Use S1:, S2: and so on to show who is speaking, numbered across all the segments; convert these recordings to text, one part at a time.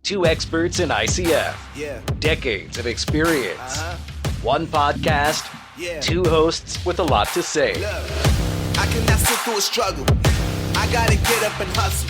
S1: Two experts in ICF.
S2: Yeah.
S1: Decades of experience. One podcast.
S2: Yeah.
S1: Two hosts with a lot to say.
S2: Look, I cannot sit through a struggle. I gotta get up and hustle.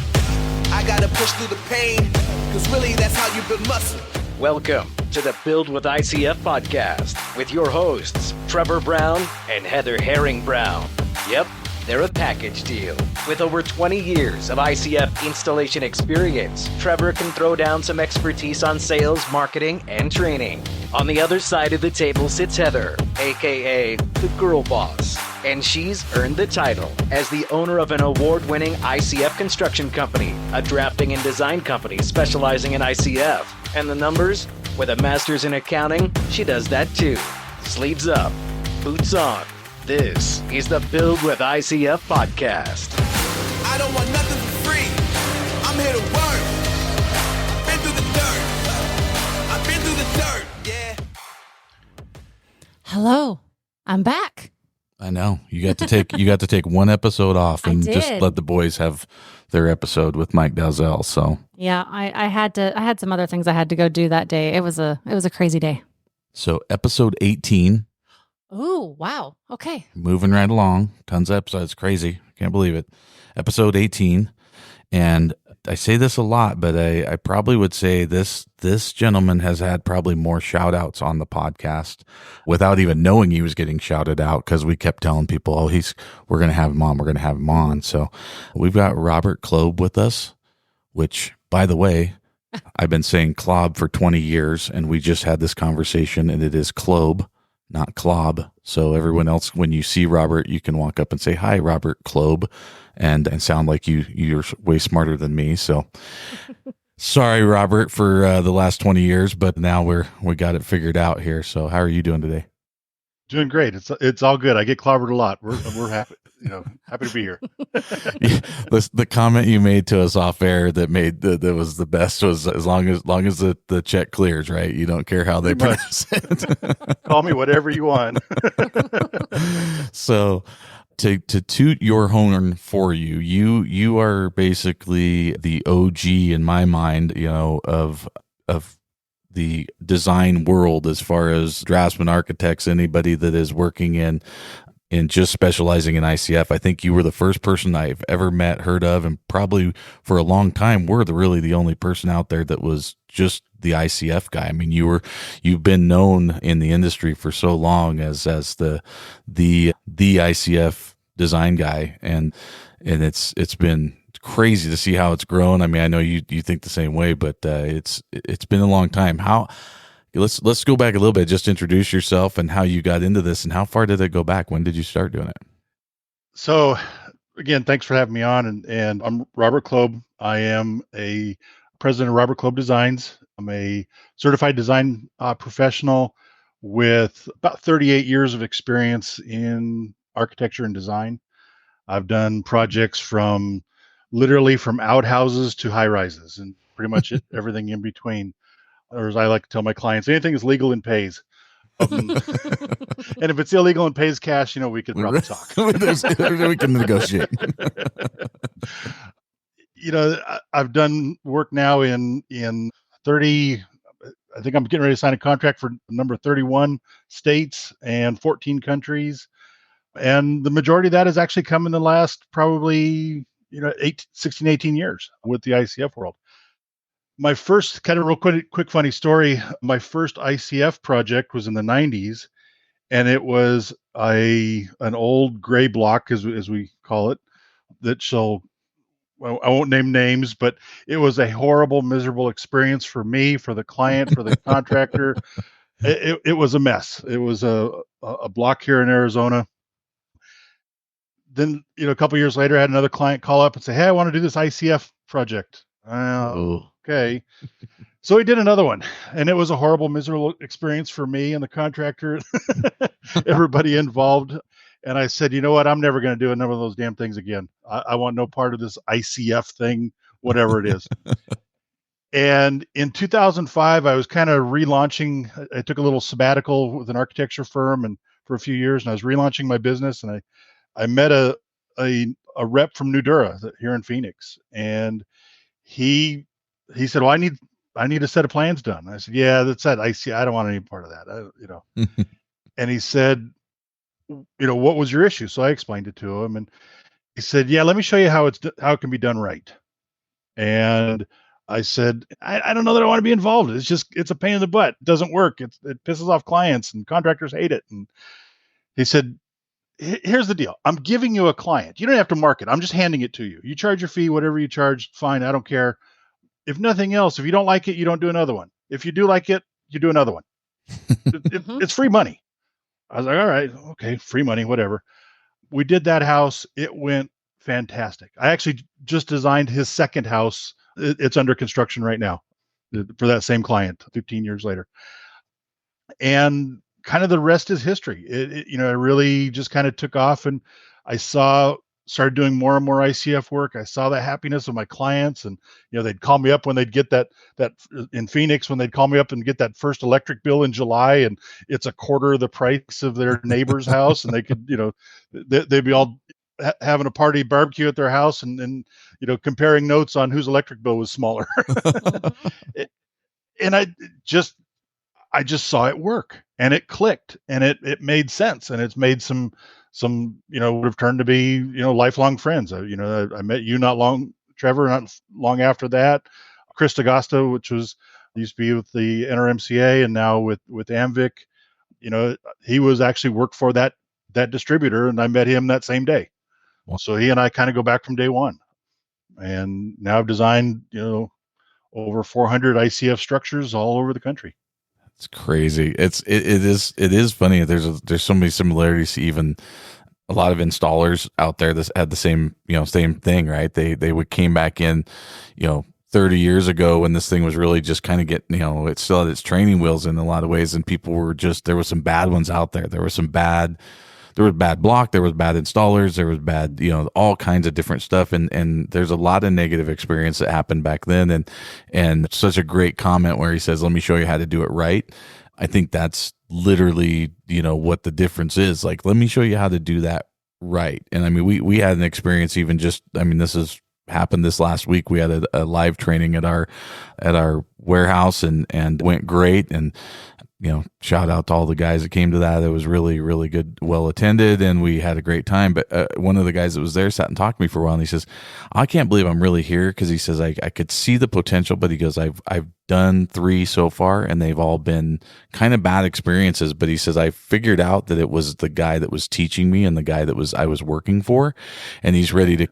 S2: I gotta push through the pain, because really that's how you build muscle.
S1: Welcome to the Build with ICF podcast with your hosts, Trevor Brown and Heather Herring Brown. Yep, they're a package deal. With over 20 years of ICF installation experience, Trevor can throw down some expertise on sales, marketing, and training. On the other side of the table sits Heather, aka the girl boss, and she's earned the title as the owner of an award-winning ICF construction company, a drafting and design company specializing in ICF. And the numbers? With a master's in accounting, she does that too. Sleeves up, boots on. This is the Build with ICF podcast.
S2: I don't want nothing for free. I'm here to work. Been through the dirt. I've been through the dirt. Yeah.
S3: Hello, I'm back.
S4: I know you got to take one episode off and just let the boys have their episode with Mike Dalzell. So
S3: yeah, I had some other things I had to go do that day. It was a crazy day.
S4: So episode 18.
S3: Oh, wow. Okay.
S4: Moving right along. Tons of episodes. Crazy. Can't believe it. Episode 18. And I say this a lot, but I probably would say this gentleman has had probably more shout outs on the podcast without even knowing he was getting shouted out, because we kept telling people, we're going to have him on. We're going to have him on. So we've got Robert Klob with us, which, by the way, I've been saying Klob for 20 years, and we just had this conversation, and it is Klob, not Klob. So everyone else, when you see Robert, you can walk up and say, "Hi, Robert Klob," and sound like you're way smarter than me. So sorry, Robert, for the last 20 years, but now we got it figured out here. So how are you doing today?
S5: Doing great. It's all good. I get clobbered a lot. We're happy, happy to be here.
S4: The comment you made to us off air that was the best was as long as the check clears, right? You don't care how they pronounce it.
S5: Call me whatever you want.
S4: So to toot your horn for you are basically the OG in my mind, of the design world, as far as draftsmen, architects, anybody that is working in just specializing in ICF. I think you were the first person I've ever met, heard of, and probably for a long time were really the only person out there that was just the ICF guy. I mean, you've been known in the industry for so long as the ICF design guy, and it's been crazy to see how it's grown. I mean, I know you think the same way, but it's been a long time. Let's go back a little bit. Just introduce yourself and how you got into this, and how far did it go back? When did you start doing it?
S5: So again, thanks for having me on. And I'm Robert Klob. I am a president of Robert Klob Designs. I'm a certified design professional with about 38 years of experience in architecture and design. I've done projects from outhouses to high rises, and pretty much everything in between. Or as I like to tell my clients, anything is legal and pays. And if it's illegal and pays cash, we could probably talk.
S4: We can negotiate.
S5: I've done work now in 30. I think I'm getting ready to sign a contract for number 31 states and 14 countries. And the majority of that has actually come in the last probably 16, 18 years with the ICF world. My first kind of real quick funny story, my first ICF project was in the 90s, and it was an old gray block, as we call it, I won't name names, but it was a horrible, miserable experience for me, for the client, for the contractor. It was a mess. It was a block here in Arizona. Then, a couple years later, I had another client call up and say, "Hey, I want to do this ICF project." Okay. So he did another one, and it was a horrible, miserable experience for me and the contractor, everybody involved. And I said, "You know what? I'm never going to do another of those damn things again. I want no part of this ICF thing, whatever it is." And in 2005, I was kind of relaunching. I took a little sabbatical with an architecture firm and for a few years, and I was relaunching my business. And I met a rep from Nudura here in Phoenix, and he said, "Well, I need I need a set of plans done. I said, yeah, that's that. I don't want any part of that. And he said, what was your issue? So I explained it to him, and he said, yeah, let me show you how it can be done right. And I said, I don't know that I want to be involved. It's a pain in the butt. It doesn't work. It pisses off clients, and contractors hate it. And he said, here's the deal. I'm giving you a client. You don't have to market. I'm just handing it to you. You charge your fee, whatever you charge, fine. I don't care. If nothing else, if you don't like it, you don't do another one. If you do like it, you do another one. It's free money. I was like, all right, okay, free money, whatever. We did that house. It went fantastic. I actually just designed his second house. It's under construction right now for that same client 15 years later. And kind of the rest is history. It really just kind of took off, and I started doing more and more ICF work. I saw the happiness of my clients, and they'd call me up when they'd get that in Phoenix, when they'd call me up and get that first electric bill in July, and it's a quarter of the price of their neighbor's house, and they could they'd be all having a party barbecue at their house, and comparing notes on whose electric bill was smaller. And I just saw it work, and it clicked, and it made sense, and it's made some would have turned to be lifelong friends. I met you Trevor, not long after that. Chris DeGosta, which used to be with the NRMCA and now with AMVIC. He was actually worked for that distributor, and I met him that same day. Wow. So he and I kind of go back from day one, and now I've designed over 400 ICF structures all over the country.
S4: It's crazy. It is funny. There's so many similarities to even a lot of installers out there that had the same thing, right? They came back in, 30 years ago when this thing was really just kind of getting, it still had its training wheels in a lot of ways, and people were there was some bad ones out there. There was bad block, there was bad installers, there was bad, all kinds of different stuff. And there's a lot of negative experience that happened back then. And such a great comment where he says, let me show you how to do it right. I think that's literally, what the difference is. Like, let me show you how to do that right. And I mean, we had an experience even this has happened this last week. We had a live training at our warehouse and went great. And shout out to all the guys that came to that. It was really, really good, well attended, and we had a great time. But one of the guys that was there sat and talked to me for a while, and he says, I can't believe I'm really here, because he says, I could see the potential, but he goes, I've done 3 so far, and they've all been kind of bad experiences. But he says, I figured out that it was the guy that was teaching me and the guy that I was working for, and he's ready to,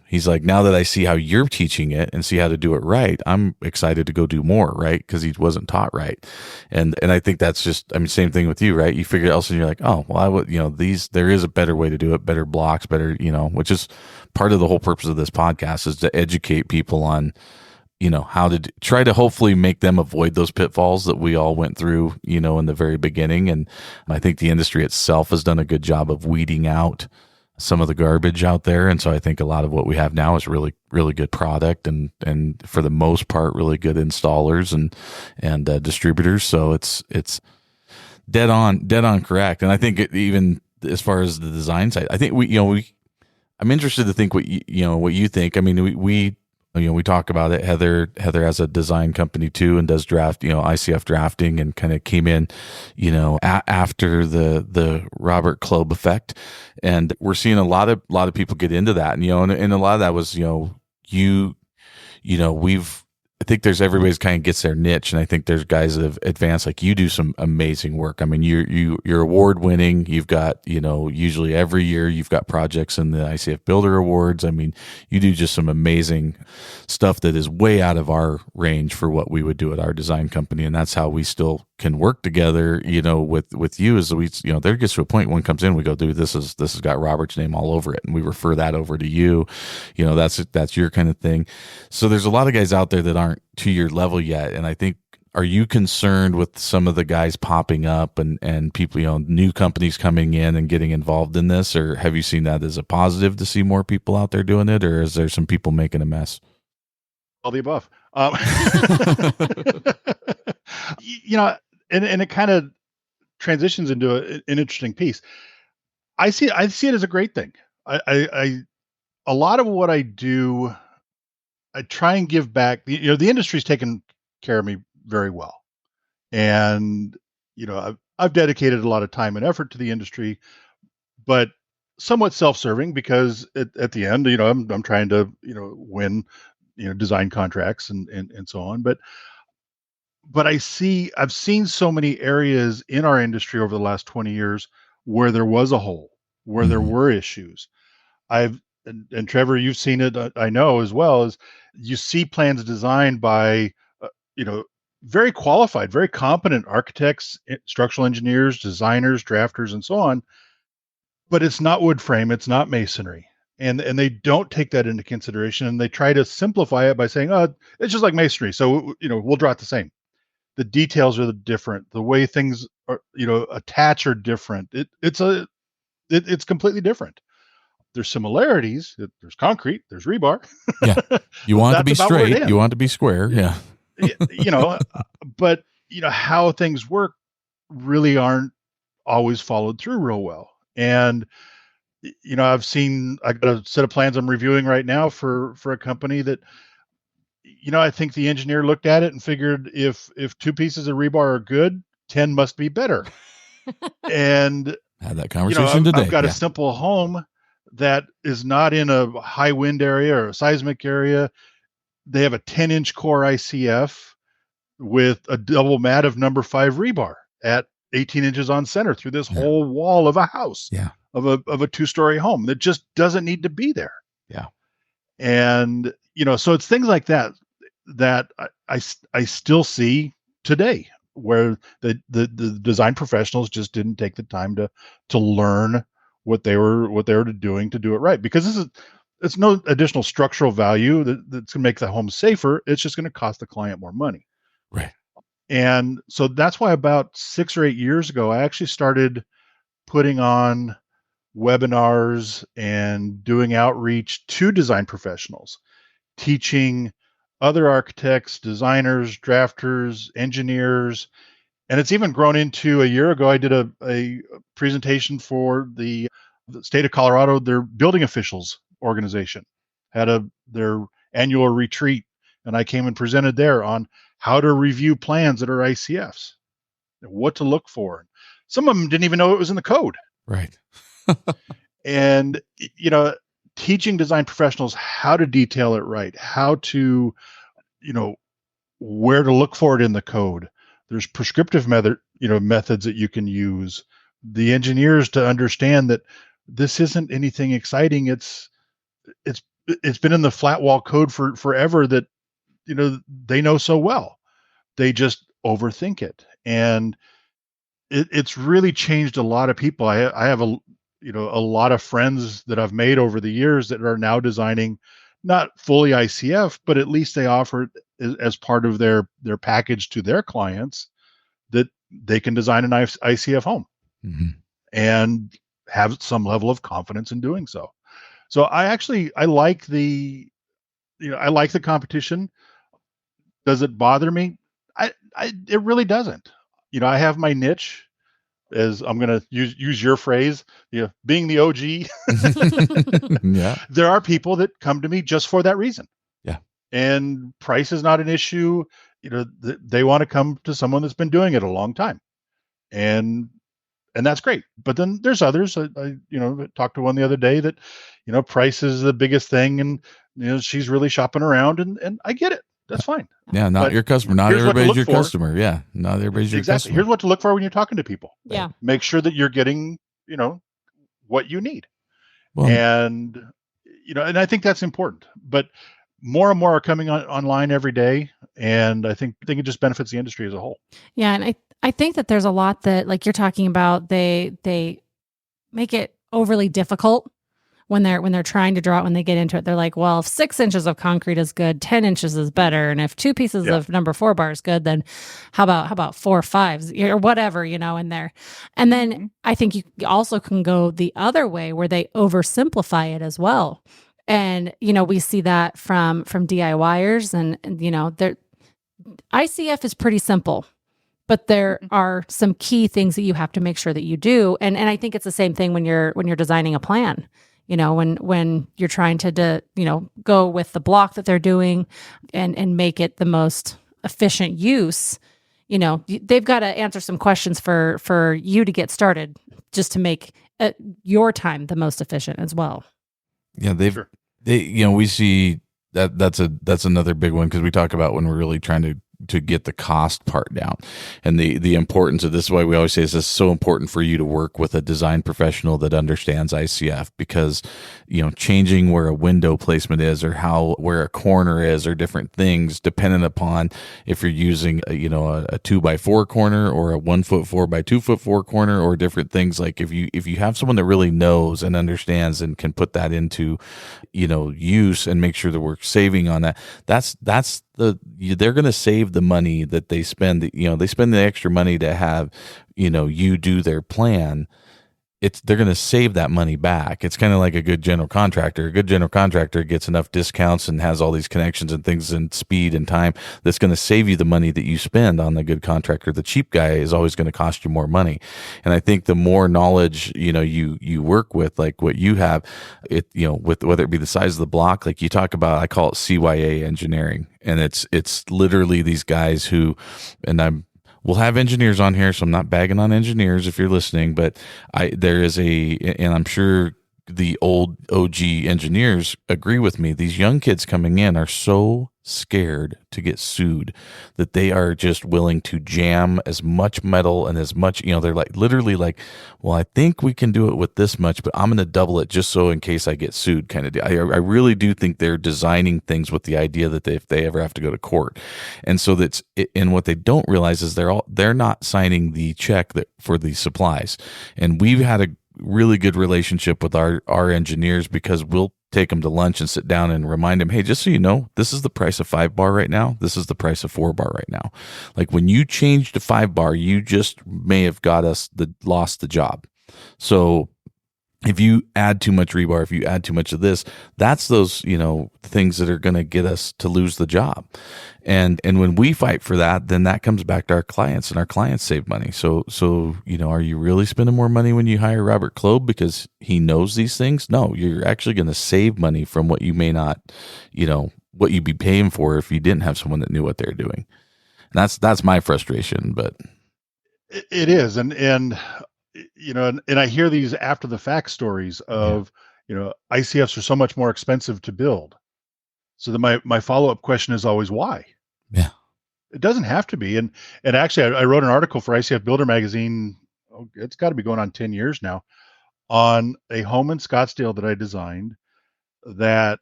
S4: he's like, now that I see how you're teaching it and see how to do it right, I'm excited to go do more, right? Because he wasn't taught right. And I think that's just, same thing with you, right? You figure it out, and you're like, oh, well, I would, there is a better way to do it, better blocks, better, which is part of the whole purpose of this podcast, is to educate people on, how to try to hopefully make them avoid those pitfalls that we all went through, in the very beginning. And I think the industry itself has done a good job of weeding out some of the garbage out there. And so I think a lot of what we have now is really, really good product, and for the most part, really good installers and distributors. So it's dead on correct. And I think even as far as the design side, I think I'm interested to think what you think. I mean, we talk about it. Heather has a design company too, and does draft, ICF drafting, and kind of came in, after the Robert Klob effect. And we're seeing a lot of people get into that. And, and a lot of that was, I think everybody's kind of gets their niche, and I think there's guys that have advanced. Like, you do some amazing work. I mean, you're award winning. You've got, usually every year you've got projects in the ICF Builder Awards. I mean, you do just some amazing stuff that is way out of our range for what we would do at our design company, and that's how we still can work together. With you, is we, there gets to a point when comes in, we go, dude, this has got Robert's name all over it, and we refer that over to you. That's your kind of thing. So there's a lot of guys out there that aren't to your level yet, and I think, are you concerned with some of the guys popping up and people, new companies coming in and getting involved in this, or have you seen that as a positive to see more people out there doing it, or is there some people making a mess?
S5: All the above. And it kind of transitions into an interesting piece. I see it as a great thing. I a lot of what I do, I try and give back. The industry's taken care of me very well. And, I've dedicated a lot of time and effort to the industry, but somewhat self-serving because at the end, I'm trying to, win, design contracts and so on. But I've seen so many areas in our industry over the last 20 years where there was a hole, where there were issues. And Trevor, you've seen it, I know as well, as you see plans designed by, very qualified, very competent architects, structural engineers, designers, drafters, and so on. But it's not wood frame, it's not masonry. And they don't take that into consideration, and they try to simplify it by saying, oh, it's just like masonry. So, we'll draw it the same. The details are different. The way things are, attach are different. It's completely different. There's similarities. There's concrete. There's rebar.
S4: Yeah, you want it to be straight. You want it to be square. Yeah,
S5: but how things work really aren't always followed through real well. And I got a set of plans I'm reviewing right now for a company that, I think the engineer looked at it and figured if 2 pieces of rebar are good, 10 must be better. And
S4: had that conversation today.
S5: I've got a simple home that is not in a high wind area or a seismic area. They have a 10-inch core ICF with a double mat of number 5 rebar at 18 inches on center through this whole wall of a house, of a 2-story home that just doesn't need to be there.
S4: Yeah.
S5: And, so it's things like that I still see today, where the design professionals just didn't take the time to learn what they were doing to do it right. Because it's no additional structural value that's going to make the home safer. It's just going to cost the client more money.
S4: Right.
S5: And so that's why about 6 or 8 years ago, I actually started putting on webinars and doing outreach to design professionals, teaching other architects, designers, drafters, engineers. And it's even grown into, a year ago, I did a presentation for the state of Colorado, their building officials organization, had their annual retreat. And I came and presented there on how to review plans that are ICFs, what to look for. Some of them didn't even know it was in the code.
S4: Right.
S5: And, teaching design professionals how to detail it right, how to, where to look for it in the code. There's prescriptive methods that you can use. The engineers to understand that this isn't anything exciting. It's been in the flat wall code for forever that, they know so well. They just overthink it. And it's really changed a lot of people. I have a lot of friends that I've made over the years that are now designing, not fully ICF, but at least they offer it as part of their package to their clients, that they can design an ICF home and have some level of confidence in doing so. So I like the competition. Does it bother me? It really doesn't. I have my niche, as I'm going to use your phrase, being the OG.
S4: Yeah.
S5: There are people that come to me just for that reason.
S4: Yeah.
S5: And price is not an issue. They want to come to someone that's been doing it a long time. And that's great. But then there's others. I talked to one the other day that, price is the biggest thing, and she's really shopping around, and I get it. That's fine.
S4: Yeah, not your customer. Not everybody's your customer. Yeah, not everybody's your customer.
S5: Here's what to look for when you're talking to people.
S3: Yeah.
S5: Make sure that you're getting, what you need.
S4: Well,
S5: and I think that's important. But more and more are coming online every day, and I think it just benefits the industry as a whole.
S3: Yeah, and I think that there's a lot that, like you're talking about, they make it overly difficult when they're trying to draw it. When they get into it, they're like, well, if 6 inches of concrete is good, 10 inches is better, and if 2 pieces of number 4 bar is good, then how about 4 5s or whatever, in there. And then I think you also can go the other way where they oversimplify it as well. And we see that from DIYers, and their ICF is pretty simple, but there are some key things that you have to make sure that you do. And I think it's the same thing when you're designing a plan. When you're trying to go with the block that they're doing and make it the most efficient use, they've got to answer some questions for you to get started, just to make your time the most efficient as well.
S4: Yeah, we see that's another big one, because we talk about when we're really trying to get the cost part down, and the importance of this. Is why we always say this is so important for you to work with a design professional that understands ICF, because changing where a window placement is, or where a corner is, or different things dependent upon if you're using a 2x4 corner or a 1 foot 4x 2 foot 4 corner, or different things. Like if you have someone that really knows and understands and can put that into use and make sure that we're saving on that, they're going to save the money that they spend. They spend the extra money to have you do their plan. They're going to save that money back. It's kind of like a good general contractor. A good general contractor gets enough discounts and has all these connections and things and speed and time that's going to save you the money that you spend on the good contractor. The cheap guy is always going to cost you more money. And I think the more knowledge you work with, like what you have, with whether it be the size of the block, like you talk about, I call it CYA engineering, and it's literally these guys who, and we'll have engineers on here, so I'm not bagging on engineers if you're listening, but and I'm sure the old OG engineers agree with me. These young kids coming in are so scared to get sued that they are just willing to jam as much metal and as much, they're like literally like, well, I think we can do it with this much, but I'm going to double it just so in case I get sued kind of deal. I really do think they're designing things with the idea that if they ever have to go to court. And so and what they don't realize is they're not signing the check for the supplies. And we've had a really good relationship with our engineers, because we'll take them to lunch and sit down and remind them, hey, just so you know, this is the price of 5 bar right now. This is the price of 4 bar right now. Like when you change to 5 bar, you just may have lost the job. So if you add too much rebar, if you add too much of this, that's those, things that are going to get us to lose the job. And when we fight for that, then that comes back to our clients, and our clients save money. So, are you really spending more money when you hire Robert Klob because he knows these things? No, you're actually going to save money from what you may not, what you'd be paying for if you didn't have someone that knew what they're doing. And that's my frustration, but
S5: it is. And I hear these after the fact stories of, ICFs are so much more expensive to build. So then my follow-up question is always why?
S4: Yeah.
S5: It doesn't have to be. And actually I wrote an article for ICF Builder magazine. It's got to be going on 10 years now, on a home in Scottsdale that I designed that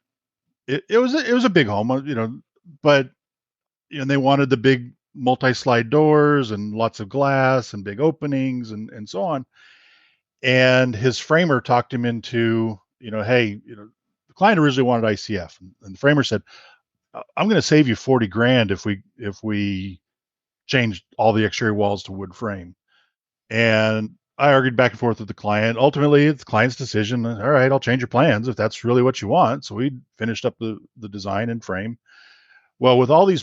S5: it was a big home, but they wanted the big multi-slide doors and lots of glass and big openings and so on. And his framer talked him into, hey, the client originally wanted ICF, and the framer said, I'm going to save you 40 grand if we change all the exterior walls to wood frame. And I argued back and forth with the client. Ultimately, it's the client's decision. All right, I'll change your plans if that's really what you want. So we finished up the design and frame. Well, with all these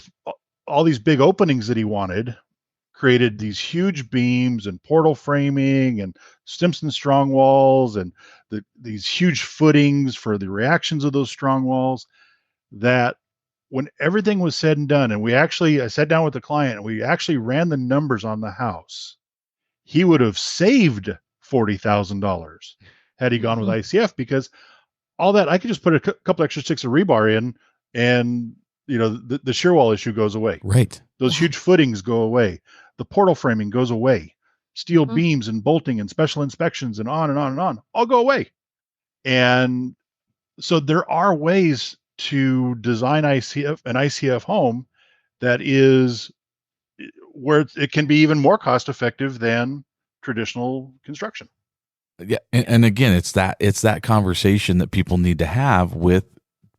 S5: big openings that he wanted, created these huge beams and portal framing and Stimson strong walls and these huge footings for the reactions of those strong walls, that when everything was said and done, and I sat down with the client and we actually ran the numbers on the house, he would have saved $40,000 had he gone with ICF, because all that, I could just put a couple extra sticks of rebar in, and the shear wall issue goes away.
S4: Right.
S5: Those huge footings go away. The portal framing goes away. Steel beams and bolting and special inspections and on and on and on all go away. And so there are ways to design an ICF home that is where it can be even more cost effective than traditional construction.
S4: Yeah. And again, it's that conversation that people need to have with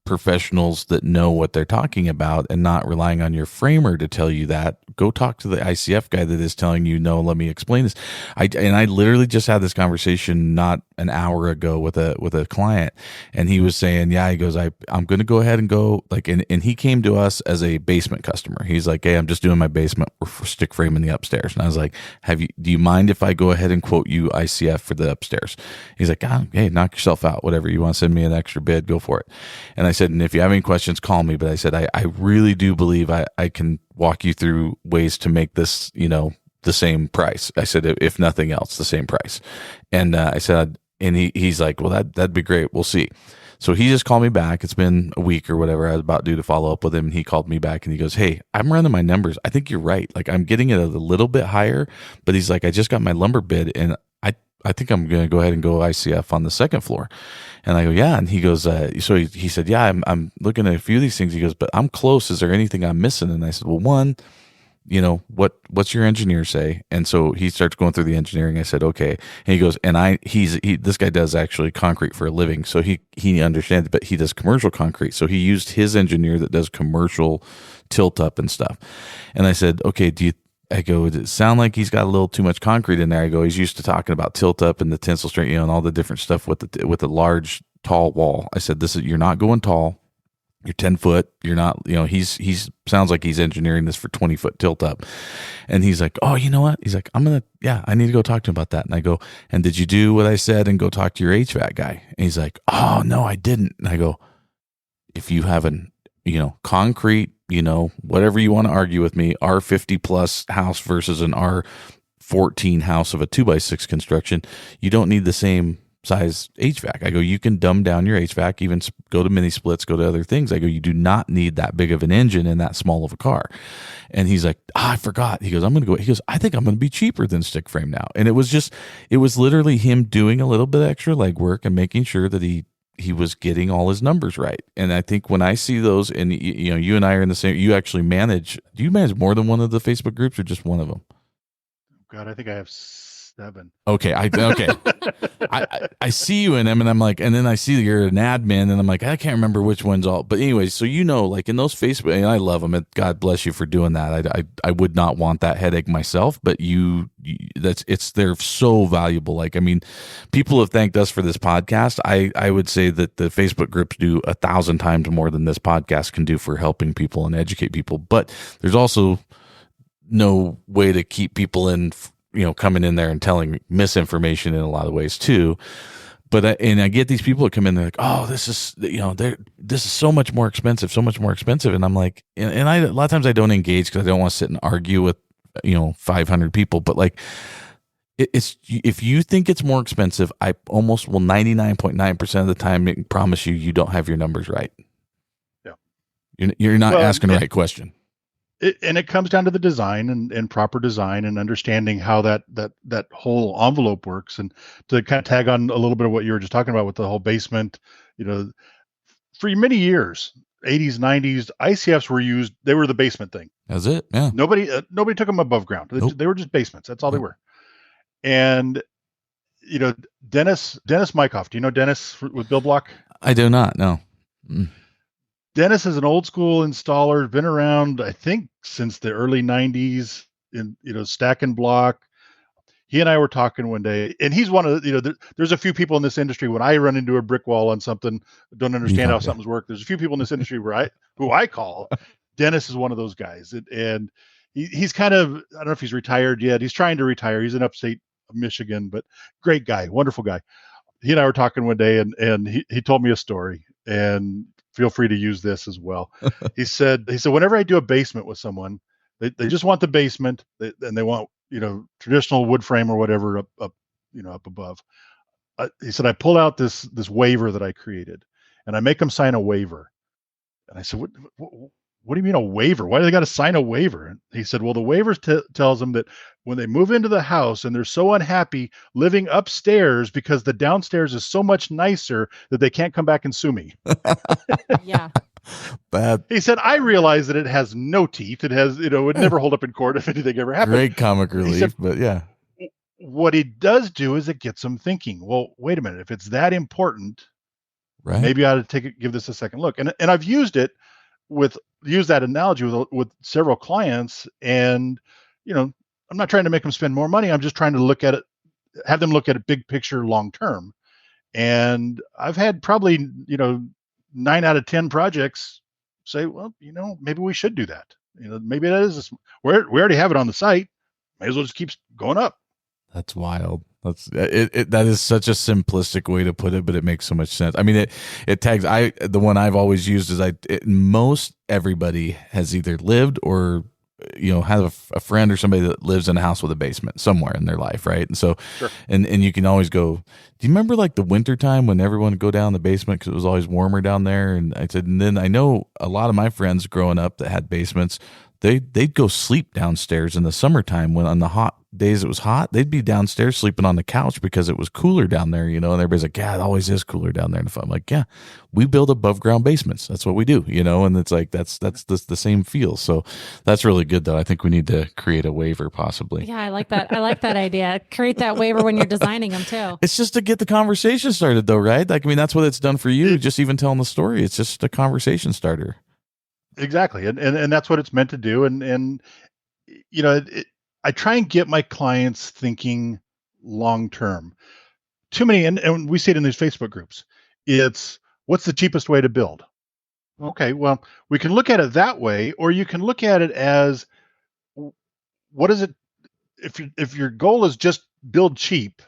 S4: professionals that know what they're talking about, and not relying on your framer to tell you that. Go talk to the ICF guy that is telling you, no, let me explain this. I literally just had this conversation not an hour ago with a client, and he was saying, yeah, he goes, I'm going to go ahead and go like, and he came to us as a basement customer. He's like, hey, I'm just doing my basement. We're stick framing the upstairs. And I was like, do you mind if I go ahead and quote you ICF for the upstairs? He's like, hey, knock yourself out. Whatever. You want to send me an extra bid, go for it. And I said, and if you have any questions, call me. But I said, I really do believe I can walk you through ways to make this, the same price. I said, if nothing else, the same price. And I said, and he's like, well, that'd be great. We'll see. So he just called me back. It's been a week or whatever. I was about due to follow up with him. And he called me back and he goes, hey, I'm running my numbers. I think you're right. Like, I'm getting it a little bit higher, but he's like, I just got my lumber bid and I think I'm going to go ahead and go ICF on the second floor. And I go, yeah. And he goes, so he said, yeah, I'm looking at a few of these things. He goes, but I'm close. Is there anything I'm missing? And I said, well, one, what's your engineer say? And so he starts going through the engineering. I said, okay. And he goes, and this guy does actually concrete for a living. So he understands, but he does commercial concrete. So he used his engineer that does commercial tilt up and stuff. And I said, okay, I go, does it sound like he's got a little too much concrete in there? I go, he's used to talking about tilt up and the tensile strength, and all the different stuff with the large, tall wall. I said, you're not going tall. You're 10 foot. You're not, he's sounds like he's engineering this for 20-foot tilt up. And he's like, oh, you know what? He's like, I need to go talk to him about that. And I go, and did you do what I said and go talk to your HVAC guy? And he's like, oh, no, I didn't. And I go, if you have concrete, whatever you want to argue with me, R50 plus house versus an R14 house of a 2x6 construction, you don't need the same size HVAC. I go, you can dumb down your HVAC, even go to mini splits, go to other things. I go, you do not need that big of an engine in that small of a car. And he's like, I forgot. He goes, I think I'm going to be cheaper than stick frame now. And it was literally him doing a little bit extra legwork and making sure that he was getting all his numbers right. And I think when I see those, and you and I are in the same, do you manage more than one of the Facebook groups or just one of them?
S5: God, I think I have 7.
S4: Okay. I see you in them and I'm like, and then I see you're an admin and I'm like, I can't remember which one's all, but anyways, so like in those Facebook, and I love them, and God bless you for doing that. I would not want that headache myself, but they're so valuable. Like, I mean, people have thanked us for this podcast. I would say that the Facebook groups do 1,000 times more than this podcast can do for helping people and educate people. But there's also no way to keep people in, coming in there and telling misinformation in a lot of ways too. But I get these people that come in, they're like, oh, this is, this is so much more expensive. And I'm like, and a lot of times I don't engage because I don't want to sit and argue with, 500 people. But like, it's, if you think it's more expensive, I almost will 99.9% of the time promise you don't have your numbers right.
S5: Yeah.
S4: You're not asking the right question.
S5: It comes down to the design and proper design and understanding how that whole envelope works. And to kind of tag on a little bit of what you were just talking about with the whole basement, for many years, 80s, 90s, ICFs were used. They were the basement thing.
S4: That's it. Yeah.
S5: Nobody took them above ground.
S4: Nope.
S5: They were just basements. That's all they were. And, Dennis Mykoff, do you know Dennis with Bill Block?
S4: I do not. No. Mm.
S5: Dennis is an old school installer, been around, I think, since the early 90s in, stack and block. He and I were talking one day, and he's one of the, there's a few people in this industry, when I run into a brick wall on something, don't understand how something's worked. There's a few people in this industry who I call. Dennis is one of those guys. And he's kind of, I don't know if he's retired yet. He's trying to retire. He's in upstate Michigan, but great guy, wonderful guy. He and I were talking one day, and he told me a story, and feel free to use this as well. He said, whenever I do a basement with someone, they just want the basement, and they want, traditional wood frame or whatever up above. He said, I pull out this waiver that I created, and I make them sign a waiver. And I said, what do you mean a waiver? Why do they got to sign a waiver? And he said, well, the waiver tells them that when they move into the house and they're so unhappy living upstairs because the downstairs is so much nicer that they can't come back and sue me.
S3: Yeah.
S4: Bad.
S5: He said, I realize that it has no teeth. It has, it would never hold up in court if anything ever happened.
S4: Great comic relief,
S5: said,
S4: but yeah.
S5: What it does do is it gets them thinking, well, wait a minute, if it's that important,
S4: right,
S5: maybe I ought to give this a second look. And I've used that analogy with several clients, and I'm not trying to make them spend more money. I'm just trying to have them look at it big picture, long term. And I've had probably, 9 out of 10 projects say, well, maybe we should do that. Maybe that is, we already have it on the site. May as well just keep going up.
S4: That's wild. That's it. That is such a simplistic way to put it, but it makes so much sense. I mean, it tags. The one I've always used is most everybody has either lived or have a friend or somebody that lives in a house with a basement somewhere in their life, right? And so,
S5: Sure.
S4: and you can always go. Do you remember like the winter time when everyone would go down the basement because it was always warmer down there? And I said, and then I know a lot of my friends growing up that had basements. They'd go sleep downstairs in the summertime when on the hot days it was hot. They'd be downstairs sleeping on the couch because it was cooler down there, and everybody's like, yeah, it always is cooler down there. And I'm like, yeah, we build above ground basements. That's what we do, and it's like, that's the same feel. So that's really good though. I think we need to create a waiver possibly.
S3: Yeah, I like that. I like that idea. Create that waiver when you're designing them too.
S4: It's just to get the conversation started though, right? Like, I mean, that's what it's done for you. Just even telling the story. It's just a conversation starter.
S5: Exactly. And that's what it's meant to do. And I try and get my clients thinking long-term. Too many, and we see it in these Facebook groups. It's what's the cheapest way to build? Okay, well, we can look at it that way, or you can look at it as what is it? If your goal is just build cheap,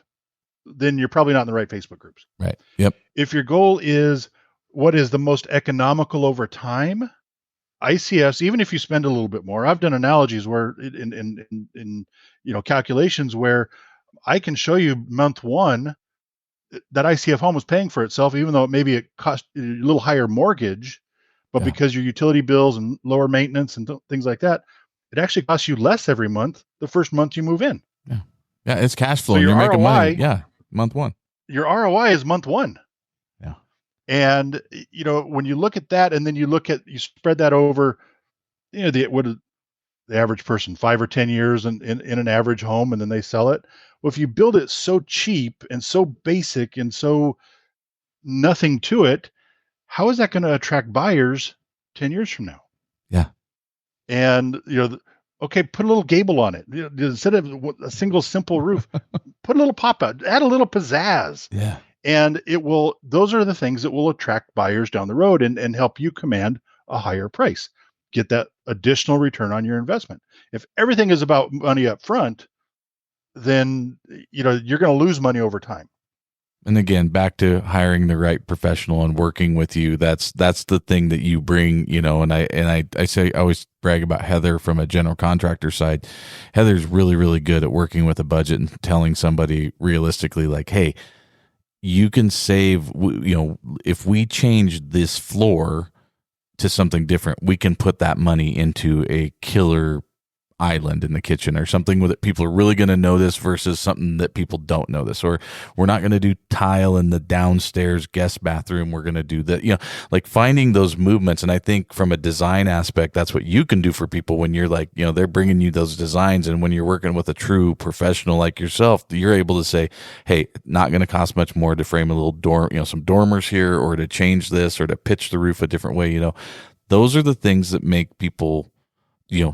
S5: then you're probably not in the right Facebook groups.
S4: Right. Yep.
S5: If your goal is what is the most economical over time, ICFs, even if you spend a little bit more, I've done analogies where in calculations where I can show you month one that ICF home was paying for itself, even though maybe it cost a little higher mortgage, but because your utility bills and lower maintenance and things like that, it actually costs you less every month the first month you move in.
S4: Yeah. Yeah, it's cash flow.
S5: So your
S4: you're making
S5: ROI,
S4: money. Yeah, month one.
S5: Your ROI is month one.
S4: Yeah.
S5: And when you look at that, and then you spread that over, the average person 5 or 10 years in an average home, and then they sell it. Well, if you build it so cheap and so basic and so nothing to it, how is that going to attract buyers 10 years from now?
S4: Yeah.
S5: And okay, put a little gable on it instead of a single simple roof. Put a little pop out, add a little pizzazz.
S4: Yeah.
S5: And those are the things that will attract buyers down the road and help you command a higher price, get that additional return on your investment. If everything is about money up front, then, you're going to lose money over time.
S4: And again, back to hiring the right professional and working with you. That's the thing that you bring, and I say, I always brag about Heather from a general contractor side. Heather's really, really good at working with a budget and telling somebody realistically, like, hey, you can save, if we change this floor to something different, we can put that money into a killer island in the kitchen or something that people are really going to notice versus something that people don't notice. Or we're not going to do tile in the downstairs guest bathroom. We're going to do that, like finding those movements. And I think from a design aspect, that's what you can do for people when you're like, they're bringing you those designs. And when you're working with a true professional like yourself, you're able to say, hey, not going to cost much more to frame a little dorm, some dormers here, or to change this, or to pitch the roof a different way. Those are the things that make people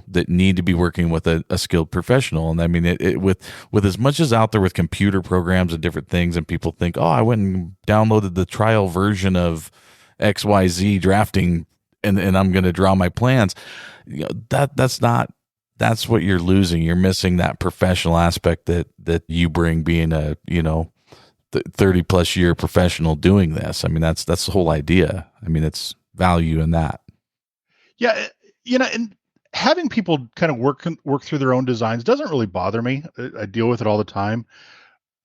S4: that need to be working with a skilled professional. And I mean, it with as much as out there with computer programs and different things, and people think, oh, I went and downloaded the trial version of XYZ drafting and I'm going to draw my plans. That's what you're losing. You're missing that professional aspect that you bring, being a, 30 plus year professional doing this. I mean, that's the whole idea. I mean, it's value in that.
S5: Yeah. And having people kind of work through their own designs doesn't really bother me. I deal with it all the time.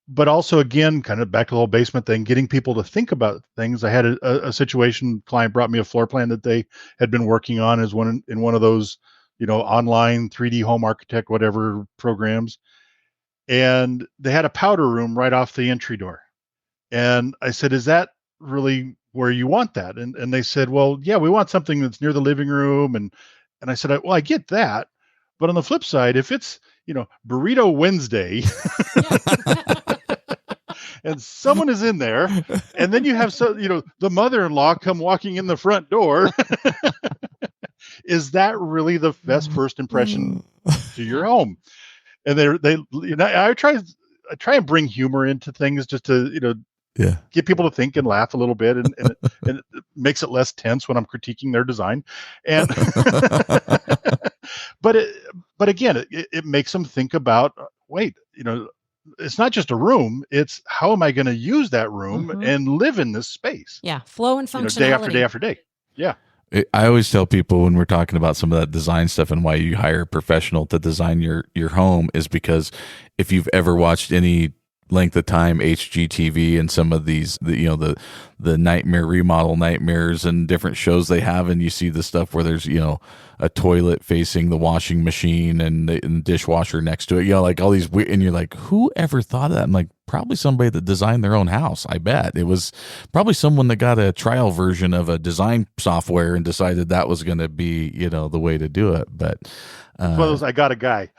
S5: But also, again, kind of back to the whole basement thing, getting people to think about things. I had a situation, client brought me a floor plan that they had been working on as one of those, online 3D home architect, whatever programs. And they had a powder room right off the entry door. And I said, is that really where you want that? And they said, well, yeah, we want something that's near the living room. And I said, well, I get that. But on the flip side, if it's, Burrito Wednesday and someone is in there, and then you have the mother-in-law come walking in the front door, is that really the best first impression to your home? And I try and bring humor into things just to, get people to think and laugh a little bit, and it makes it less tense when I'm critiquing their design. And but again, it makes them think about, wait, it's not just a room. It's how am I going to use that room and live in this space?
S3: Yeah, flow and functionality.
S5: Day after day after day. Yeah.
S4: I always tell people when we're talking about some of that design stuff and why you hire a professional to design your home is because if you've ever watched any length of time HGTV and some of these the nightmare remodel nightmares and different shows they have, and you see the stuff where there's a toilet facing the washing machine and the dishwasher next to it, like all these weird, and you're like, who ever thought of that? I'm like, probably somebody that designed their own house. I bet it was probably someone that got a trial version of a design software and decided that was going to be the way to do it. But
S5: well, I got a guy.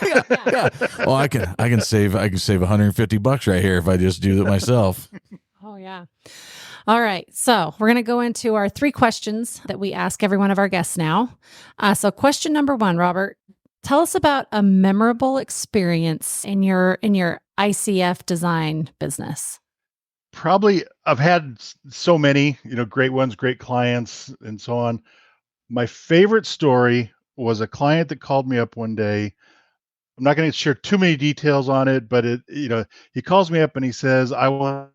S4: yeah. Well, I can save $150 right here if I just do it myself.
S3: Oh yeah. All right. So we're going to go into our 3 questions that we ask every one of our guests now. So question number 1, Robert, tell us about a memorable experience in your ICF design business.
S5: Probably I've had so many, great ones, great clients, and so on. My favorite story was a client that called me up one day. I'm not going to share too many details on it, but he calls me up and he says, I want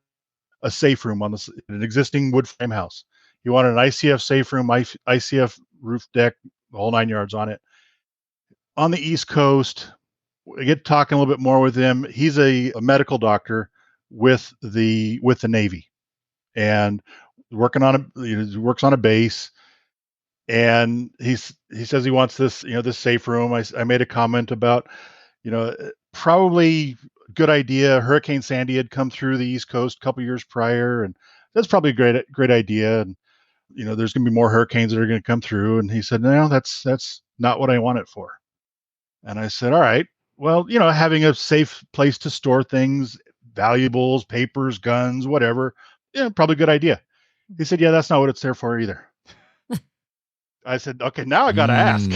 S5: a safe room on an existing wood frame house. He wanted an ICF safe room, ICF roof deck, the whole 9 yards on it. On the East Coast, I get talking a little bit more with him. He's a medical doctor with the Navy, and working on works on a base. And he says he wants this, this safe room. I made a comment about, probably good idea. Hurricane Sandy had come through the East Coast a couple years prior, and that's probably a great idea. And there's going to be more hurricanes that are going to come through. And he said, no, that's not what I want it for. And I said, all right, well, having a safe place to store things, valuables, papers, guns, whatever, probably a good idea. He said, yeah, that's not what it's there for either. I said, okay, now I got to ask.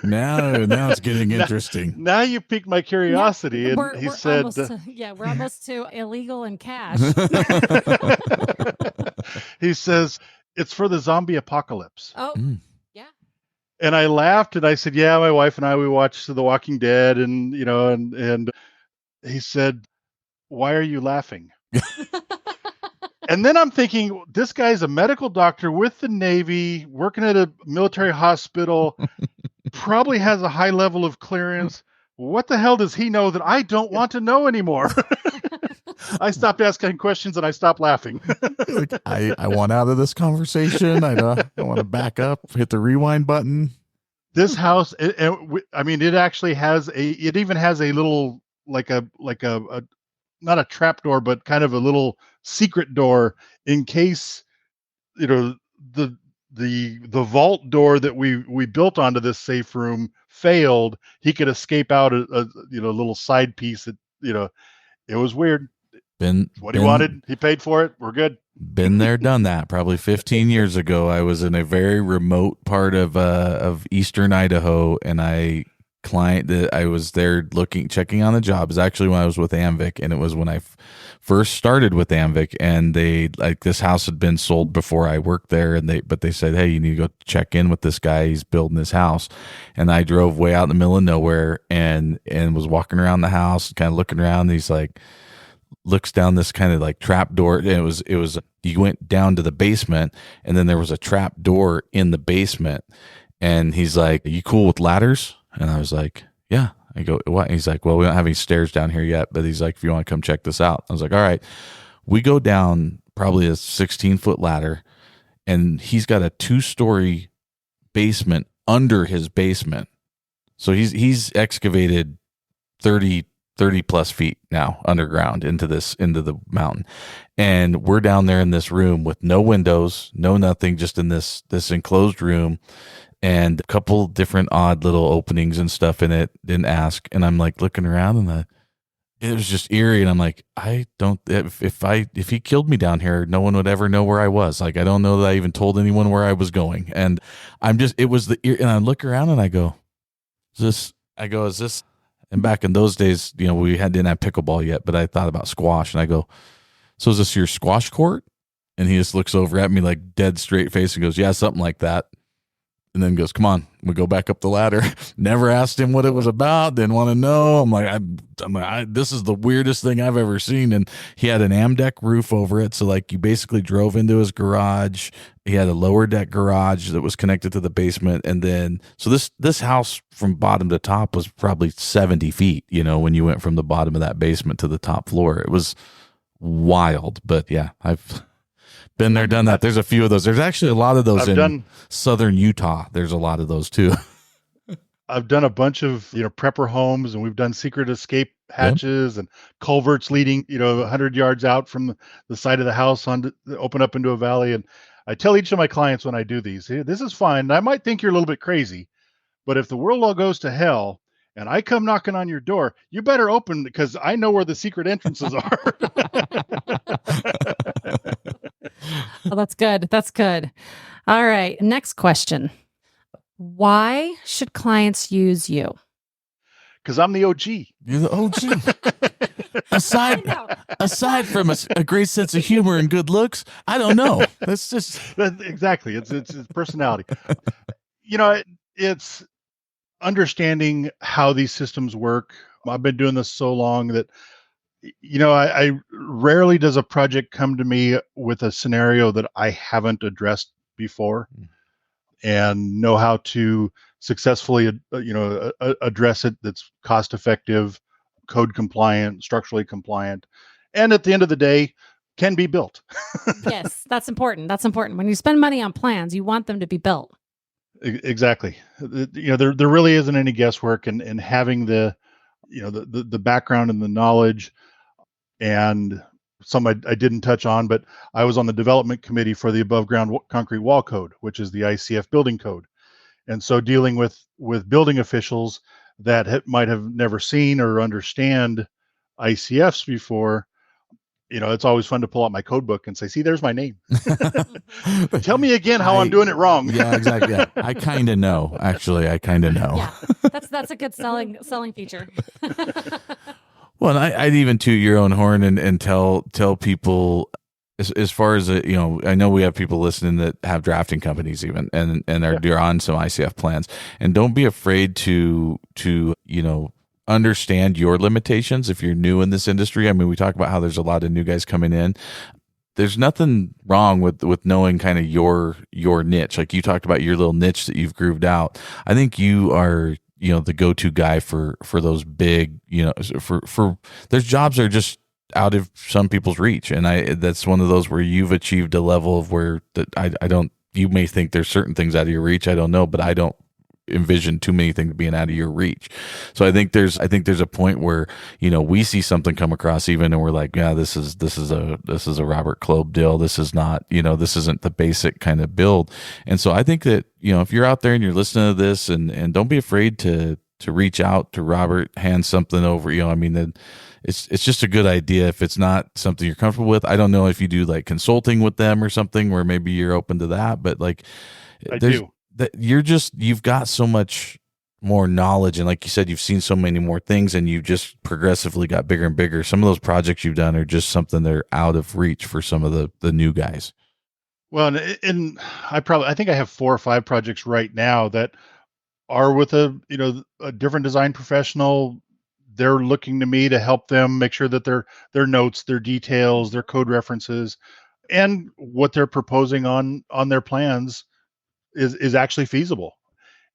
S4: Now it's getting interesting.
S5: Now you piqued my curiosity. And he said,
S3: we're almost to illegal and cash.
S5: He says, it's for the zombie apocalypse.
S3: Oh, yeah.
S5: And I laughed and I said, yeah, my wife and I, we watched The Walking Dead, and, and he said, why are you laughing? And then I'm thinking, this guy's a medical doctor with the Navy, working at a military hospital, probably has a high level of clearance. What the hell does he know that I don't want to know anymore? I stopped asking questions and I stopped laughing.
S4: I want out of this conversation. I want to back up, hit the rewind button.
S5: This house, it actually has it even has a little, like a not a trap door, but kind of a little secret door in case, the vault door that we built onto this safe room failed. He could escape out a little side piece that, it was weird. He wanted. He paid for it. We're good.
S4: Been there, done that. Probably 15 years ago, I was in a very remote part of eastern Idaho, and client that I was there checking on the job is actually when I was with Amvic, and it was when I first started with Amvic, and this house had been sold before I worked there, but they said, hey, you need to go check in with this guy, he's building this house. And I drove way out in the middle of nowhere and was walking around the house, kind of looking around, and he's like, looks down this kind of like trap door, and it was you went down to the basement, and then there was a trap door in the basement, and he's like, are you cool with ladders? And I was like, yeah. I go, what? And he's like, well, we don't have any stairs down here yet, but he's like, if you want to come check this out. I was like, all right. We go down probably a 16-foot ladder, and he's got a 2-story basement under his basement. So he's excavated 30 plus feet now underground into the mountain. And we're down there in this room with no windows, no nothing, just in this enclosed room, and a couple different odd little openings and stuff in it. Didn't ask. And I'm like looking around, and it was just eerie. And I'm like, if he killed me down here, no one would ever know where I was. Like, I don't know that I even told anyone where I was going. And it was and I look around and I go, is this? And back in those days, we didn't have pickleball yet, but I thought about squash, and I go, so is this your squash court? And he just looks over at me like dead straight face and goes, yeah, something like that. And then goes, come on, we go back up the ladder. Never asked him what it was about. Didn't want to know. I'm like, this is the weirdest thing I've ever seen. And he had an Amdeck roof over it. So like you basically drove into his garage. He had a lower deck garage that was connected to the basement. And then, so this house from bottom to top was probably 70 feet, when you went from the bottom of that basement to the top floor. It was wild. But yeah, I've been there, done that. There's a few of those. There's actually a lot of those southern Utah. There's a lot of those too.
S5: I've done a bunch of, prepper homes, and we've done secret escape hatches and culverts leading, 100 yards out from the side of the house open up into a valley. And I tell each of my clients when I do these, hey, this is fine. I might think you're a little bit crazy, but if the world all goes to hell and I come knocking on your door, you better open, because I know where the secret entrances are.
S3: Oh, that's good. That's good. All right. Next question. Why should clients use you?
S5: Because I'm the OG.
S4: You're the OG. aside from a great sense of humor and good looks, I don't know. That's just
S5: exactly. It's personality. It's understanding how these systems work. I've been doing this so long that I rarely does a project come to me with a scenario that I haven't addressed before and know how to successfully, address it. That's cost effective, code compliant, structurally compliant, and at the end of the day, can be built.
S3: Yes, that's important. That's important. When you spend money on plans, you want them to be built.
S5: Exactly. There really isn't any guesswork, and having the background and the knowledge. And some I didn't touch on, but I was on the development committee for the above ground concrete wall code, which is the ICF building code. And so dealing with building officials that might have never seen or understand ICFs before, it's always fun to pull out my code book and say, see, there's my name. Tell me again how I'm doing it wrong.
S4: Yeah, exactly. Yeah. I kind of know. Actually, I kind of know.
S3: Yeah, that's a good selling feature.
S4: Well, I'd even toot your own horn and tell people as far as I know we have people listening that have drafting companies even and they're on some ICF plans, and don't be afraid to understand your limitations if you're new in this industry. I mean, we talk about how there's a lot of new guys coming in. There's nothing wrong with knowing kind of your niche. Like you talked about your little niche that you've grooved out. I think you are the go-to guy for those big, for there's jobs that are just out of some people's reach. And that's one of those where you've achieved a level of where that I don't, you may think there's certain things out of your reach. I don't know, but I don't envision too many things being out of your reach. So I think there's a point where, we see something come across even and we're like, yeah, this is a Robert Klob deal. This is not, this isn't the basic kind of build. And so I think that, if you're out there and you're listening to this and don't be afraid to reach out to Robert, hand something over, then it's just a good idea. If it's not something you're comfortable with, I don't know if you do like consulting with them or something where maybe you're open to that, but like
S5: I do.
S4: That you've got so much more knowledge, and like you said, you've seen so many more things, and you've just progressively got bigger and bigger. Some of those projects you've done are just something that are out of reach for some of the new guys.
S5: Well, and I think I have 4 or 5 projects right now that are with a different design professional. They're looking to me to help them make sure that their notes, their details, their code references, and what they're proposing on their plans is actually feasible.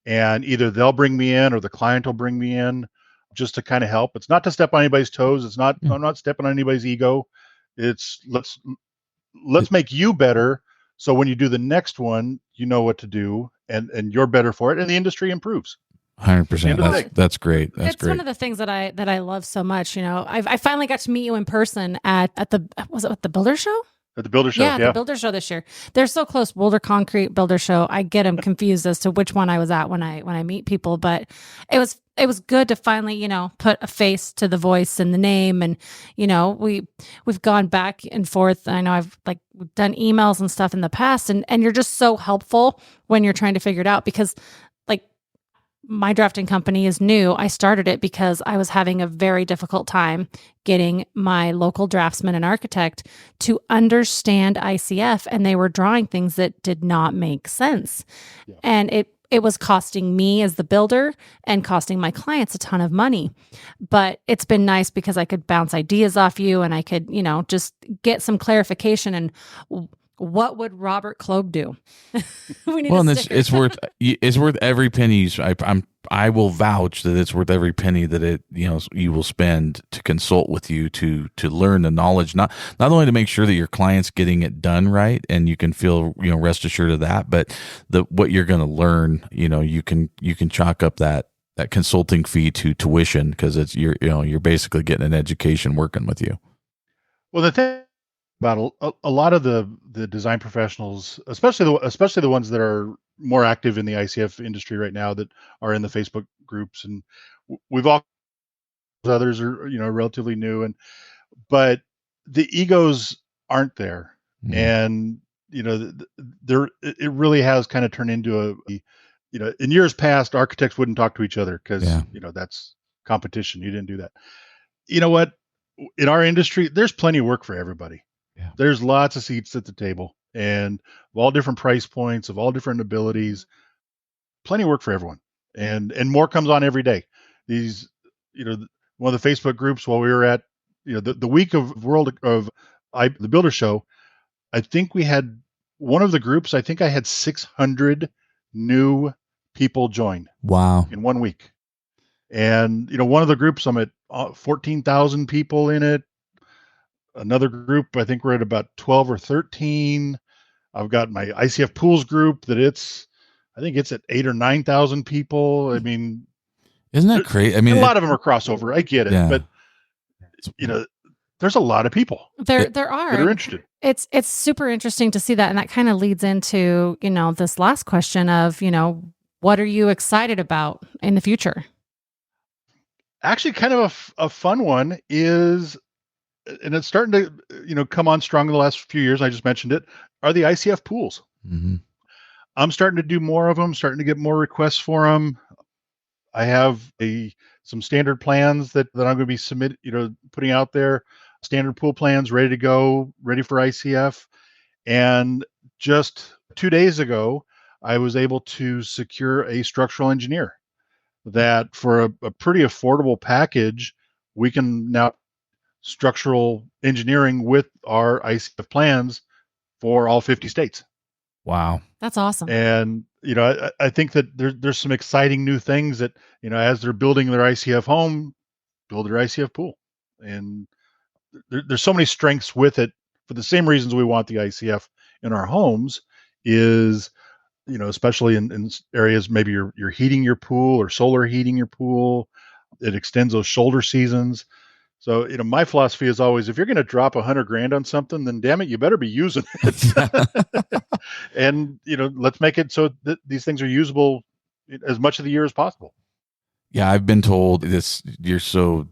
S5: And either they'll bring me in or the client will bring me in just to kind of help. It's not to step on anybody's toes. It's not, I'm not stepping on anybody's ego. It's let's make you better. So when you do the next one, you know what to do and you're better for it and the industry improves.
S4: 100%. That's great. That's
S3: great. One of the things that I love so much. I finally got to meet you in person at the Builder Show?
S5: At the Builder Show,
S3: yeah. The Builder Show this year. They're so close. Boulder Concrete, Builder Show. I get them confused as to which one I was at when I meet people, but it was good to finally, put a face to the voice and the name, and we've gone back and forth. I know we've done emails and stuff in the past, and you're just so helpful when you're trying to figure it out, because my drafting company is new. I started it because I was having a very difficult time getting my local draftsman and architect to understand ICF, and they were drawing things that did not make sense. Yeah. And it was costing me as the builder and costing my clients a ton of money. But it's been nice because I could bounce ideas off you, and I could, just get some clarification. And what would Robert Klob do?
S4: And it's worth every penny. I will vouch that it's worth every penny that you will spend to consult with you to learn the knowledge, not only to make sure that your client's getting it done right, and you can feel rest assured of that, but what you're going to learn, you can chalk up that consulting fee to tuition, because you're basically getting an education working with you.
S5: Well, the thing about a lot of the design professionals, especially the ones that are more active in the ICF industry right now, that are in the Facebook groups, and we've all, others are relatively new, but the egos aren't there, and there it really has kind of turned into in years past, architects wouldn't talk to each other because that's competition. You didn't do that. You know what? In our industry, there's plenty of work for everybody. Yeah. There's lots of seats at the table, and of all different price points, of all different abilities, plenty of work for everyone. And more comes on every day. These, one of the Facebook groups, while we were at, the week of the Builder Show, I think we had one of the groups, I think I had 600 new people join.
S4: Wow.
S5: In 1 week. And, one of the groups, I'm at 14,000 people in it. Another group, I think we're at about 12 or 13. I've got my ICF Pools group that I think it's at 8 or 9,000 people. I mean,
S4: isn't that crazy? I mean,
S5: a lot of them are crossover. I get it, but there's a lot of people.
S3: There are
S5: that are interested.
S3: It's super interesting to see that, and that kind of leads into this last question of what are you excited about in the future?
S5: Actually, kind of a fun one is, and it's starting to come on strong in the last few years, I just mentioned it, are the ICF pools. Mm-hmm. I'm starting to do more of them, starting to get more requests for them. I have some standard plans that I'm going to be putting out there, standard pool plans ready to go, ready for ICF. And just 2 days ago, I was able to secure a structural engineer that for a pretty affordable package, we can now structural engineering with our ICF plans for all 50 states.
S4: Wow.
S3: That's awesome.
S5: And, I think that there's some exciting new things that, as they're building their ICF home, build their ICF pool. And there's so many strengths with it for the same reasons we want the ICF in our homes is, especially in areas, maybe you're heating your pool or solar heating your pool. It extends those shoulder seasons. So, my philosophy is always, if you're going to drop $100,000 on something, then damn it, you better be using it. And, let's make it so that these things are usable as much of the year as possible.
S4: Yeah, I've been told this. You're so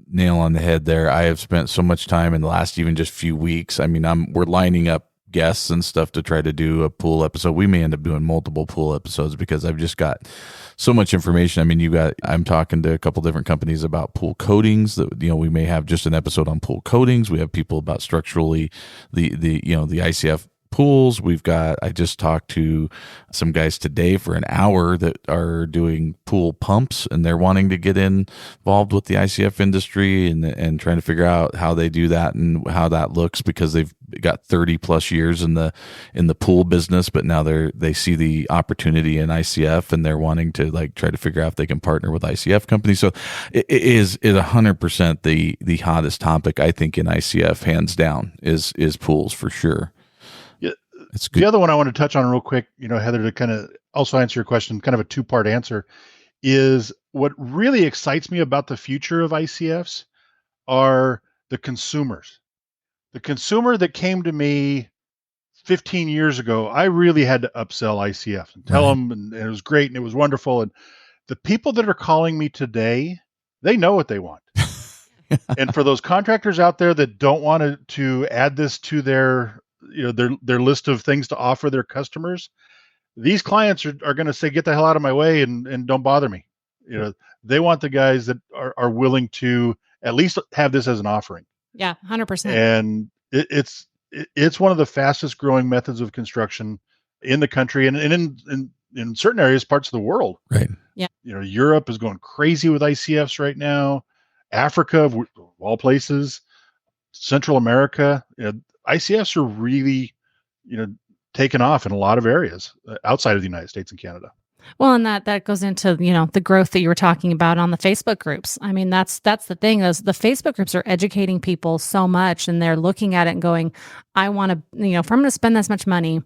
S4: nail on the head there. I have spent so much time in the last even just few weeks. I mean, we're lining up guests and stuff to try to do a pool episode. We may end up doing multiple pool episodes because I've just got so much information. I mean, I'm talking to a couple different companies about pool coatings that, we may have just an episode on pool coatings. We have people about structurally the ICF pools. I just talked to some guys today for an hour that are doing pool pumps, and they're wanting to get involved with the ICF industry and trying to figure out how they do that and how that looks, because they've got 30 plus years in the pool business, but now they see the opportunity in ICF, and they're wanting to try to figure out if they can partner with ICF companies. So it is 100% the hottest topic, I think, in ICF, hands down, is pools for sure.
S5: It's good. The other one I want to touch on real quick, Heather, to kind of also answer your question, kind of a two-part answer, is what really excites me about the future of ICFs are the consumers. The consumer that came to me 15 years ago, I really had to upsell ICF and tell them, and it was great and it was wonderful. And the people that are calling me today, they know what they want. And for those contractors out there that don't want to add this to their list of things to offer their customers, these clients are going to say, get the hell out of my way and don't bother me. They want the guys that are willing to at least have this as an offering.
S3: Yeah, 100%.
S5: And it's one of the fastest growing methods of construction in the country and in certain areas, parts of the world.
S4: Right.
S3: Yeah.
S5: Europe is going crazy with ICFs right now. Africa, of all places, Central America, ICFs are really, taken off in a lot of areas outside of the United States and Canada.
S3: Well, and that goes into, the growth that you were talking about on the Facebook groups. I mean, that's the thing is the Facebook groups are educating people so much, and they're looking at it and going, I want to, if I'm going to spend this much money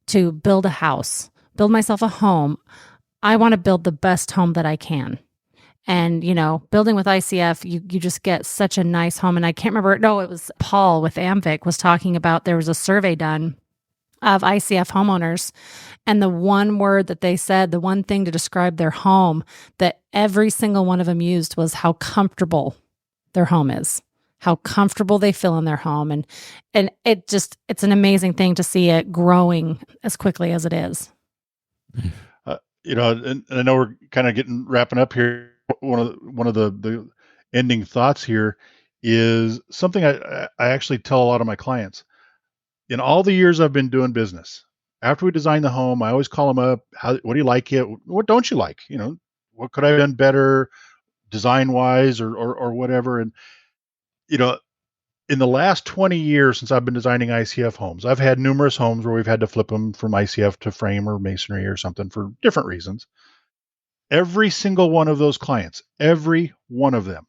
S3: to build a house, build myself a home, I want to build the best home that I can. And, building with ICF, you just get such a nice home. And I can't remember, no, it was Paul with Amvic was talking about, there was a survey done of ICF homeowners. And the one word that they said, the one thing to describe their home that every single one of them used was how comfortable their home is, how comfortable they feel in their home. And it's an amazing thing to see it growing as quickly as it is.
S5: And I know we're kind of wrapping up here. One of the ending thoughts here is something I actually tell a lot of my clients. In all the years I've been doing business, after we design the home, I always call them up. What do you like it? What don't you like? What could I have done better design wise or whatever? And, in the last 20 years since I've been designing ICF homes, I've had numerous homes where we've had to flip them from ICF to frame or masonry or something for different reasons. Every single one of those clients, every one of them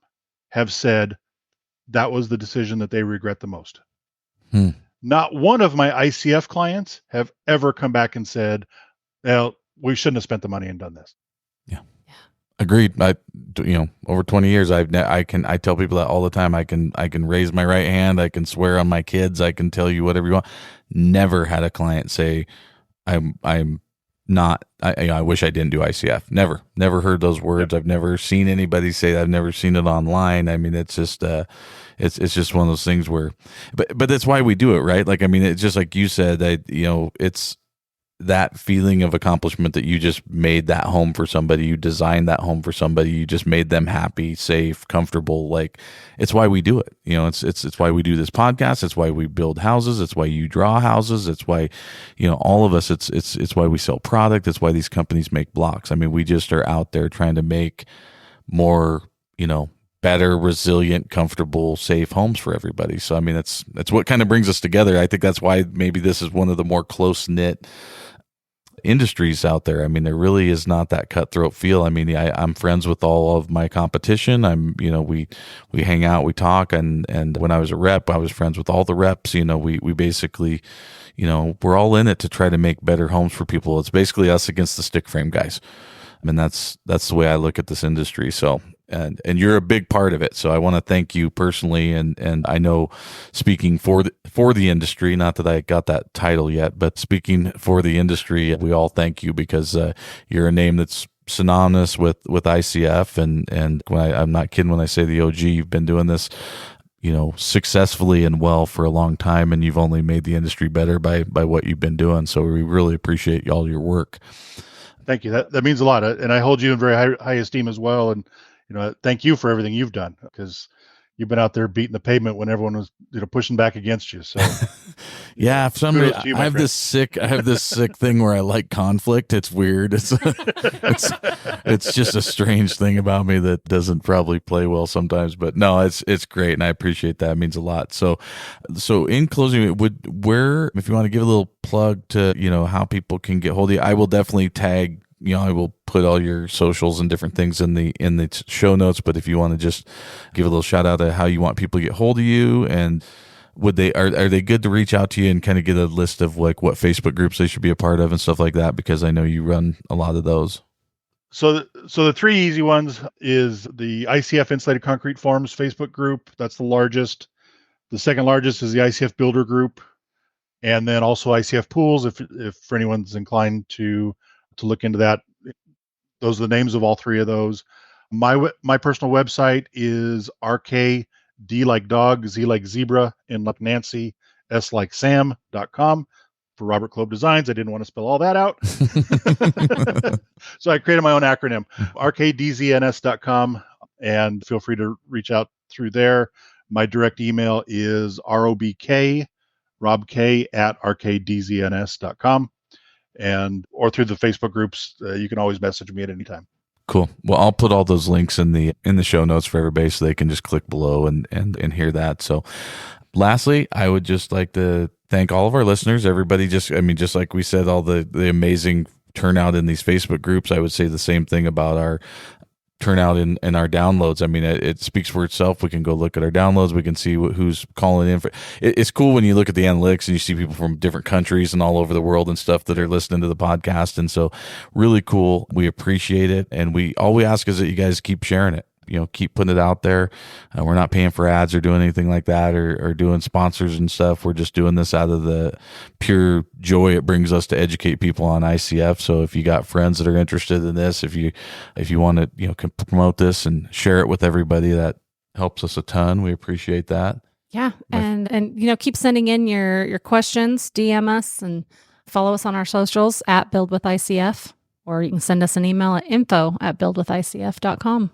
S5: have said that was the decision that they regret the most. Not one of my ICF clients have ever come back and said, well, we shouldn't have spent the money and done this.
S4: Yeah. Agreed. Over 20 years, I tell people that all the time. I can raise my right hand. I can swear on my kids. I can tell you whatever you want. Never had a client say, I'm not, I wish I didn't do ICF. Never heard those words. I've never seen anybody say that. I've never seen it online. I mean, it's just, it's just one of those things where, but that's why we do it, right? Like, I mean, it's just like you said that, it's that feeling of accomplishment that you just made that home for somebody, you designed that home for somebody, you just made them happy, safe, comfortable. Like, it's why we do it. It's why we do this podcast. It's why we build houses. It's why you draw houses. It's why, all of us, it's why we sell product. It's why these companies make blocks. I mean, we just are out there trying to make more, better, resilient, comfortable, safe homes for everybody. So, I mean, that's what kind of brings us together. I think that's why maybe this is one of the more close-knit industries out there. I mean, there really is not that cutthroat feel. I mean, I'm friends with all of my competition. We hang out, we talk, and when I was a rep, I was friends with all the reps. We basically, we're all in it to try to make better homes for people. It's basically us against the stick frame guys. I mean, that's the way I look at this industry. So, and you're a big part of it. So I want to thank you personally. And I know, speaking for the industry, not that I got that title yet, but speaking for the industry, we all thank you because you're a name that's synonymous with ICF. And I'm not kidding when I say the OG, you've been doing this, successfully and well for a long time, and you've only made the industry better by what you've been doing. So we really appreciate all your work.
S5: Thank you. That means a lot. And I hold you in very high esteem as well. And, thank you for everything you've done, because you've been out there beating the pavement when everyone was, pushing back against you. So
S4: yeah, for some reason, I have this sick thing where I like conflict. It's weird. It's just a strange thing about me that doesn't probably play well sometimes, but no, it's great. And I appreciate that. It means a lot. So in closing, if you want to give a little plug to, how people can get hold of you, I will definitely tag, I will put all your socials and different things in the show notes. But if you want to just give a little shout out to how you want people to get hold of you, and are they good to reach out to you and kind of get a list of like what Facebook groups they should be a part of and stuff like that? Because I know you run a lot of those.
S5: So the three easy ones is the ICF Insulated Concrete Forms Facebook group. That's the largest. The second largest is the ICF Builder group, and then also ICF Pools. If for anyone's inclined to look into that, those are the names of all three of those. My personal website is RKD like dog, Z like zebra, N like Nancy, S like Sam.com. for Robert Klob Designs. I didn't want to spell all that out. So I created my own acronym, rkdzns.com, and feel free to reach out through there. My direct email is robk, robk@rkdzns.com, or through the Facebook groups. You can always message me at any time.
S4: Cool. Well, I'll put all those links in the show notes for everybody so they can just click below and hear that. So lastly, I would just like to thank all of our listeners, everybody. Just like we said, all the amazing turnout in these Facebook groups. I would say the same thing about our turnout in our downloads. I mean, it speaks for itself. We can go look at our downloads. We can see who's calling in. It's cool when you look at the analytics and you see people from different countries and all over the world and stuff that are listening to the podcast. And so really cool. We appreciate it. And all we ask is that you guys keep sharing it. Keep putting it out there. We're not paying for ads or doing anything like that or doing sponsors and stuff. We're just doing this out of the pure joy it brings us to educate people on ICF. So if you got friends that are interested in this, if you want to, can promote this and share it with everybody, that helps us a ton. We appreciate that.
S3: Yeah. And keep sending in your questions, DM us and follow us on our socials at Build with ICF, or you can send us an email at info@buildwithicf.com.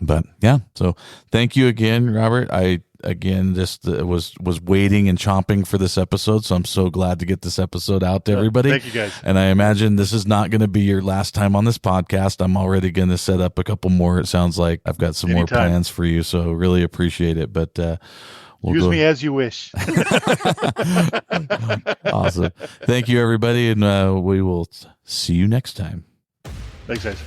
S4: But yeah, so thank you again, Robert. I just was waiting and chomping for this episode, so I'm so glad to get this episode out to everybody.
S5: Thank you, guys.
S4: And I imagine this is not going to be your last time on this podcast. I'm already going to set up a couple more. It sounds like I've got some more plans for you, so really appreciate it. But
S5: use me as you wish.
S4: Awesome. Thank you, everybody, and we will see you next time.
S5: Thanks, guys.